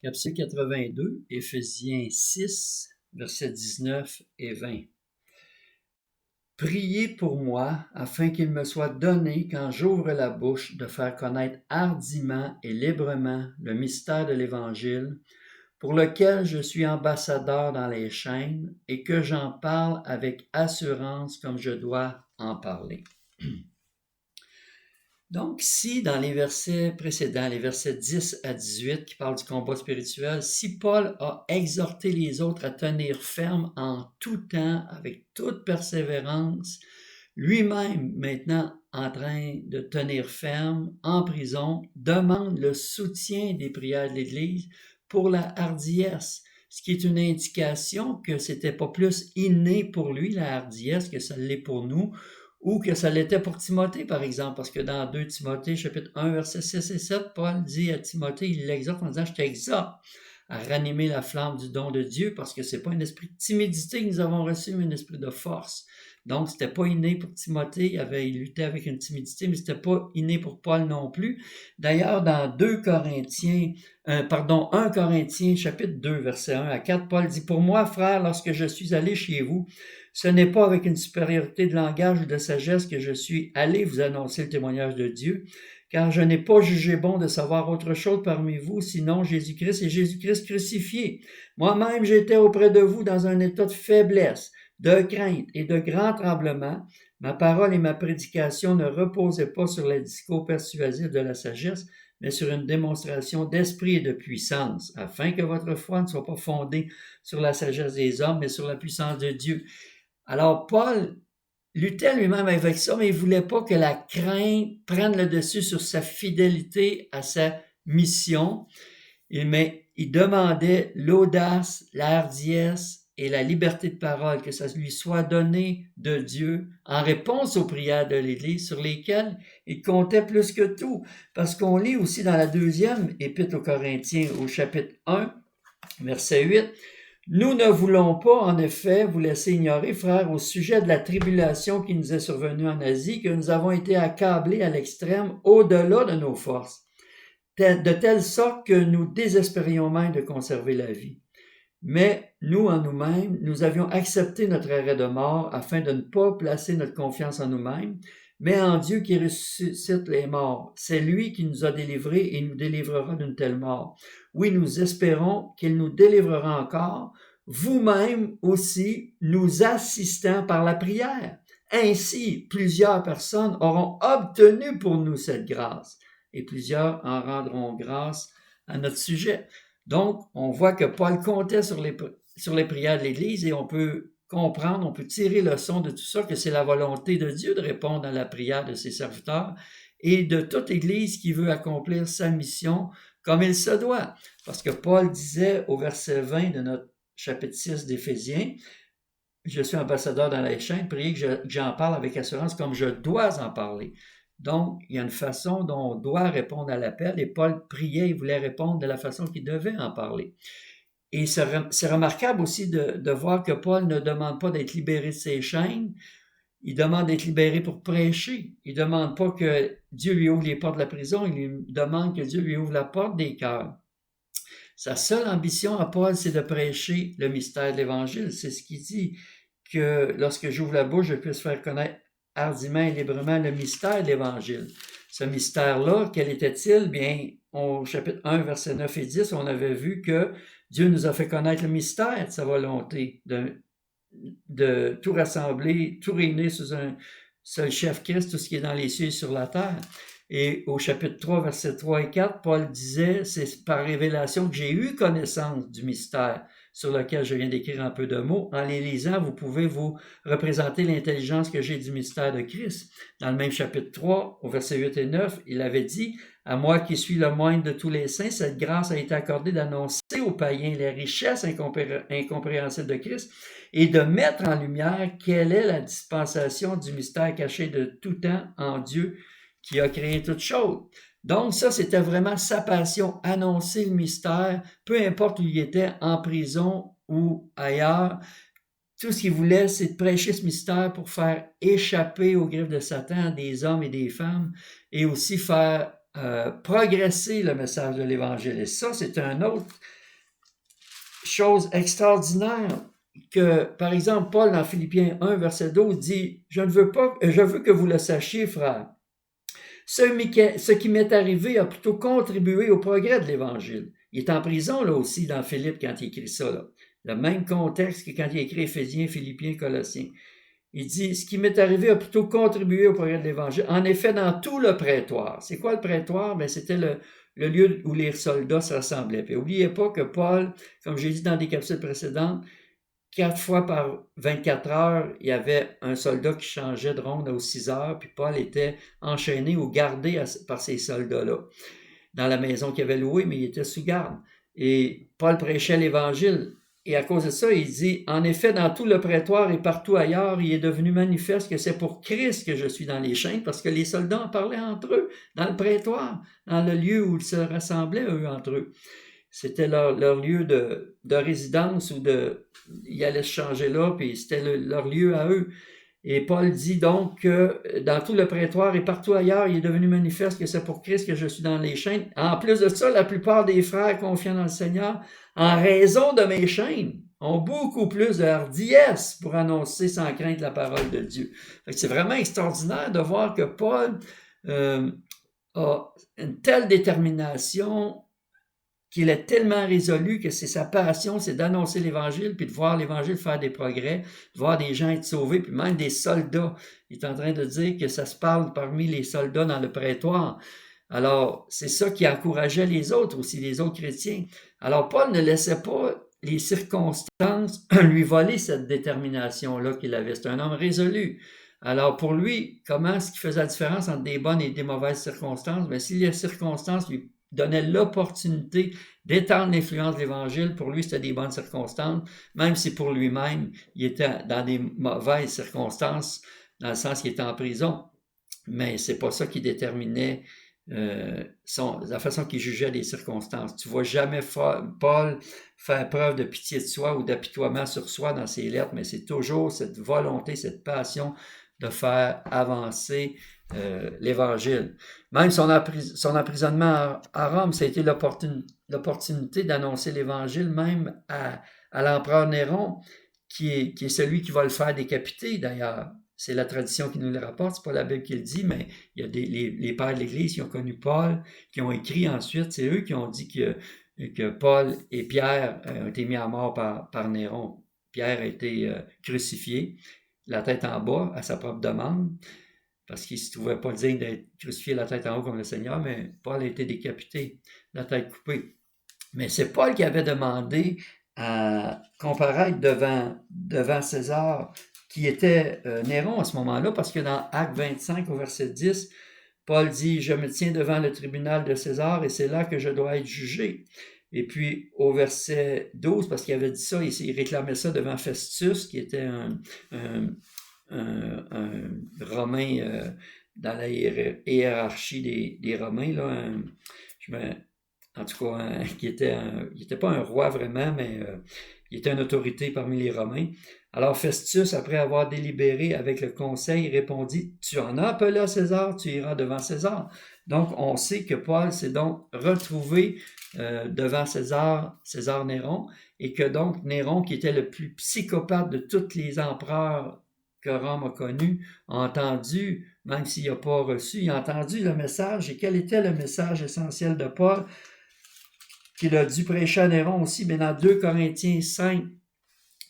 Capsule 82, Éphésiens 6, versets 19 et 20. Priez pour moi, afin qu'il me soit donné, quand j'ouvre la bouche, de faire connaître hardiment et librement le mystère de l'Évangile, pour lequel je suis ambassadeur dans les chaînes, et que j'en parle avec assurance comme je dois en parler. Donc ici, dans les versets précédents, les versets 10 à 18 qui parlent du combat spirituel, si Paul a exhorté les autres à tenir ferme en tout temps, avec toute persévérance, lui-même maintenant en train de tenir ferme en prison, demande le soutien des prières de l'Église pour la hardiesse, ce qui est une indication que c'était pas plus inné pour lui, la hardiesse, que ça l'est pour nous, ou que ça l'était pour Timothée, par exemple, parce que dans 2 Timothée, chapitre 1, versets 6 et 7, Paul dit à Timothée, il l'exhorte en disant « Je t'exhorte à ranimer la flamme du don de Dieu, parce que c'est pas un esprit de timidité que nous avons reçu, mais un esprit de force. » Donc, c'était pas inné pour Timothée, il luttait avec une timidité, mais c'était pas inné pour Paul non plus. D'ailleurs, dans 1 Corinthiens, chapitre 2, verset 1 à 4, Paul dit « Pour moi, frère, lorsque je suis allé chez vous, ce n'est pas avec une supériorité de langage ou de sagesse que je suis allé vous annoncer le témoignage de Dieu, car je n'ai pas jugé bon de savoir autre chose parmi vous, sinon Jésus-Christ et Jésus-Christ crucifié. Moi-même, j'étais auprès de vous dans un état de faiblesse, de crainte et de grand tremblement. Ma parole et ma prédication ne reposaient pas sur les discours persuasifs de la sagesse, mais sur une démonstration d'esprit et de puissance, afin que votre foi ne soit pas fondée sur la sagesse des hommes, mais sur la puissance de Dieu. » Alors, Paul luttait lui-même avec ça, mais il ne voulait pas que la crainte prenne le dessus sur sa fidélité à sa mission. Mais il demandait l'audace, la hardiesse et la liberté de parole, que ça lui soit donné de Dieu en réponse aux prières de l'Église sur lesquelles il comptait plus que tout. Parce qu'on lit aussi dans la deuxième épître aux Corinthiens, au chapitre 1, verset 8, « Nous ne voulons pas, en effet, vous laisser ignorer, frères, au sujet de la tribulation qui nous est survenue en Asie, que nous avons été accablés à l'extrême au-delà de nos forces, de telle sorte que nous désespérions même de conserver la vie. Mais nous, en nous-mêmes, nous avions accepté notre arrêt de mort afin de ne pas placer notre confiance en nous-mêmes, mais en Dieu qui ressuscite les morts. C'est lui qui nous a délivrés et nous délivrera d'une telle mort. Oui, nous espérons qu'il nous délivrera encore, vous-même aussi, nous assistant par la prière. Ainsi, plusieurs personnes auront obtenu pour nous cette grâce, et plusieurs en rendront grâce à notre sujet. » Donc, on voit que Paul comptait sur les prières de l'Église et on peut comprendre, on peut tirer leçon de tout ça, que c'est la volonté de Dieu de répondre à la prière de ses serviteurs et de toute Église qui veut accomplir sa mission comme il se doit. Parce que Paul disait au verset 20 de notre chapitre 6 d'Éphésiens, « Je suis ambassadeur dans les chaînes, priez que j'en parle avec assurance comme je dois en parler. » Donc, il y a une façon dont on doit répondre à l'appel et Paul priait, il voulait répondre de la façon qu'il devait en parler. Et c'est remarquable aussi de voir que Paul ne demande pas d'être libéré de ses chaînes, il demande d'être libéré pour prêcher. Il ne demande pas que Dieu lui ouvre les portes de la prison, il lui demande que Dieu lui ouvre la porte des cœurs. Sa seule ambition à Paul, c'est de prêcher le mystère de l'Évangile. C'est ce qu'il dit, que lorsque j'ouvre la bouche, je puisse faire connaître hardiment et librement le mystère de l'Évangile. Ce mystère-là, quel était-il? Bien, au chapitre 1, versets 9 et 10, on avait vu que Dieu nous a fait connaître le mystère de sa volonté de tout rassembler, tout réunir sous un seul chef Christ, tout ce qui est dans les cieux et sur la terre. Et au chapitre 3, versets 3 et 4, Paul disait, c'est par révélation que j'ai eu connaissance du mystère sur lequel je viens d'écrire en peu de mots. En les lisant, vous pouvez vous représenter l'intelligence que j'ai du mystère de Christ. Dans le même chapitre 3, au verset 8 et 9, il avait dit, « À moi qui suis le moindre de tous les saints, cette grâce a été accordée d'annoncer aux païens les richesses incompréhensibles de Christ et de mettre en lumière quelle est la dispensation du mystère caché de tout temps en Dieu qui a créé toutes choses. » Donc ça, c'était vraiment sa passion, annoncer le mystère, peu importe où il était, en prison ou ailleurs. Tout ce qu'il voulait, c'est de prêcher ce mystère pour faire échapper aux griffes de Satan des hommes et des femmes et aussi faire progresser le message de l'Évangile. Et ça, c'est une autre chose extraordinaire que, par exemple, Paul dans Philippiens 1, verset 12 dit « je veux que vous le sachiez, frères. Ce qui m'est arrivé a plutôt contribué au progrès de l'Évangile. » Il est en prison, là aussi, dans Philippe, quand il écrit ça, là. Le même contexte que quand il écrit Éphésiens, Philippiens, Colossiens. Il dit, ce qui m'est arrivé a plutôt contribué au progrès de l'Évangile. En effet, dans tout le prétoire. C'est quoi le prétoire? Ben, c'était le lieu où les soldats se rassemblaient. Puis n'oubliez pas que Paul, comme j'ai dit dans des capsules précédentes, 4 fois par 24 heures, il y avait un soldat qui changeait de ronde aux 6 heures, puis Paul était enchaîné ou gardé par ces soldats-là, dans la maison qu'il avait louée, mais il était sous garde. Et Paul prêchait l'Évangile. Et à cause de ça, il dit, en effet, dans tout le prétoire et partout ailleurs, il est devenu manifeste que c'est pour Christ que je suis dans les chaînes, parce que les soldats en parlaient entre eux, dans le prétoire, dans le lieu où ils se rassemblaient, eux, entre eux. C'était leur lieu de résidence ou ils allaient se changer là, puis c'était leur lieu à eux. Et Paul dit donc que dans tout le prétoire et partout ailleurs, il est devenu manifeste que c'est pour Christ que je suis dans les chaînes. En plus de ça, la plupart des frères confiants dans le Seigneur, en raison de mes chaînes, ont beaucoup plus de hardiesse pour annoncer sans crainte la parole de Dieu. C'est vraiment extraordinaire de voir que Paul a une telle détermination qu'il est tellement résolu que c'est sa passion, c'est d'annoncer l'Évangile, puis de voir l'Évangile faire des progrès, de voir des gens être sauvés, puis même des soldats. Il est en train de dire que ça se parle parmi les soldats dans le prétoire. Alors, c'est ça qui encourageait les autres aussi, les autres chrétiens. Alors, Paul ne laissait pas les circonstances lui voler cette détermination-là qu'il avait. C'est un homme résolu. Alors, pour lui, comment est-ce qu'il faisait la différence entre des bonnes et des mauvaises circonstances? Bien, si les circonstances lui donnait l'opportunité d'étendre l'influence de l'Évangile. Pour lui, c'était des bonnes circonstances, même si pour lui-même, il était dans des mauvaises circonstances, dans le sens qu'il était en prison. Mais c'est pas ça qui déterminait la façon qu'il jugeait les circonstances. Tu vois jamais Paul faire preuve de pitié de soi ou d'apitoiement sur soi dans ses lettres, mais c'est toujours cette volonté, cette passion de faire avancer l'Évangile. Même son emprisonnement à Rome, ça a été l'opportunité d'annoncer l'Évangile même à l'empereur Néron, qui est celui qui va le faire décapiter d'ailleurs. C'est la tradition qui nous le rapporte, c'est pas la Bible qui le dit, mais il y a les pères de l'Église qui ont connu Paul, qui ont écrit ensuite, c'est eux qui ont dit que Paul et Pierre ont été mis à mort par Néron. Pierre a été crucifié, la tête en bas, à sa propre demande, parce qu'il ne se trouvait pas digne d'être crucifié la tête en haut comme le Seigneur, mais Paul a été décapité, la tête coupée. Mais c'est Paul qui avait demandé à comparaître devant César, qui était Néron à ce moment-là, parce que dans Actes 25 au verset 10, Paul dit « Je me tiens devant le tribunal de César et c'est là que je dois être jugé. » Et puis au verset 12, parce qu'il avait dit ça, il réclamait ça devant Festus, qui était un Romain dans la hiérarchie des Romains, là, en tout cas, il n'était pas un roi vraiment, mais il était une autorité parmi les Romains. Alors Festus, après avoir délibéré avec le conseil, répondit « Tu en as appelé à César, tu iras devant César. » Donc, on sait que Paul s'est donc retrouvé devant César Néron, et que donc Néron, qui était le plus psychopathe de tous les empereurs que Rome a connus, a entendu, même s'il n'a pas reçu, il a entendu le message. Et quel était le message essentiel de Paul qu'il a dû prêcher à Néron aussi? Bien, dans 2 Corinthiens 5,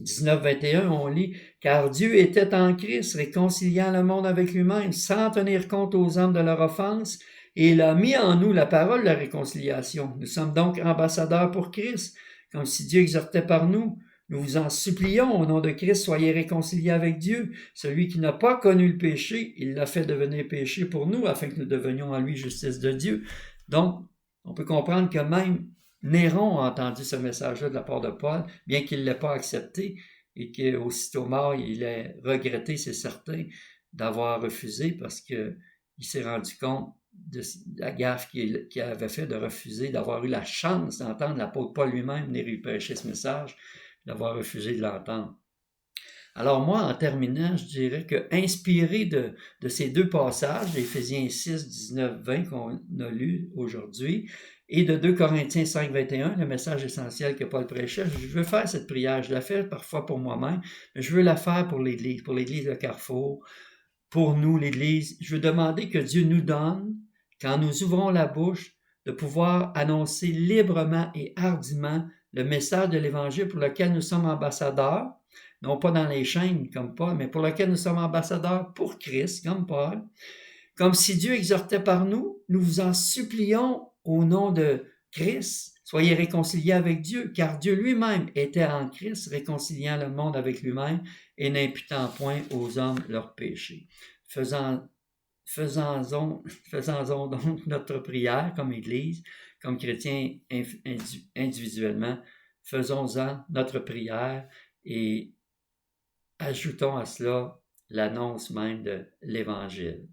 19-21, on lit « Car Dieu était en Christ, réconciliant le monde avec lui-même, sans tenir compte aux hommes de leur offense, et il a mis en nous la parole de la réconciliation. Nous sommes donc ambassadeurs pour Christ, comme si Dieu exhortait par nous. Nous vous en supplions, au nom de Christ, soyez réconciliés avec Dieu. Celui qui n'a pas connu le péché, il l'a fait devenir péché pour nous, afin que nous devenions en lui justice de Dieu. » Donc, on peut comprendre que même Néron a entendu ce message-là de la part de Paul, bien qu'il ne l'ait pas accepté et qu'aussitôt mort, il ait regretté, c'est certain, d'avoir refusé parce qu'il s'est rendu compte de la gaffe qu'il avait fait de refuser, d'avoir eu la chance d'entendre l'apôtre Paul lui-même venir lui prêcher ce message, d'avoir refusé de l'entendre. Alors moi, en terminant, je dirais que inspiré de ces deux passages, d'Éphésiens 6, 19, 20 qu'on a lu aujourd'hui, et de 2 Corinthiens 5, 21, le message essentiel que Paul prêchait, je veux faire cette prière. Je la fais parfois pour moi-même, mais je veux la faire pour l'Église de Carrefour, pour nous, l'Église. Je veux demander que Dieu nous donne, quand nous ouvrons la bouche, de pouvoir annoncer librement et hardiment le message de l'Évangile pour lequel nous sommes ambassadeurs, non pas dans les chaînes comme Paul, mais pour lequel nous sommes ambassadeurs pour Christ, comme Paul. Comme si Dieu exhortait par nous, nous vous en supplions au nom de Christ, soyez réconciliés avec Dieu, car Dieu lui-même était en Christ, réconciliant le monde avec lui-même et n'imputant point aux hommes leurs péchés. Faisons-en donc notre prière comme Église, comme chrétiens individuellement, faisons-en notre prière et ajoutons à cela l'annonce même de l'Évangile.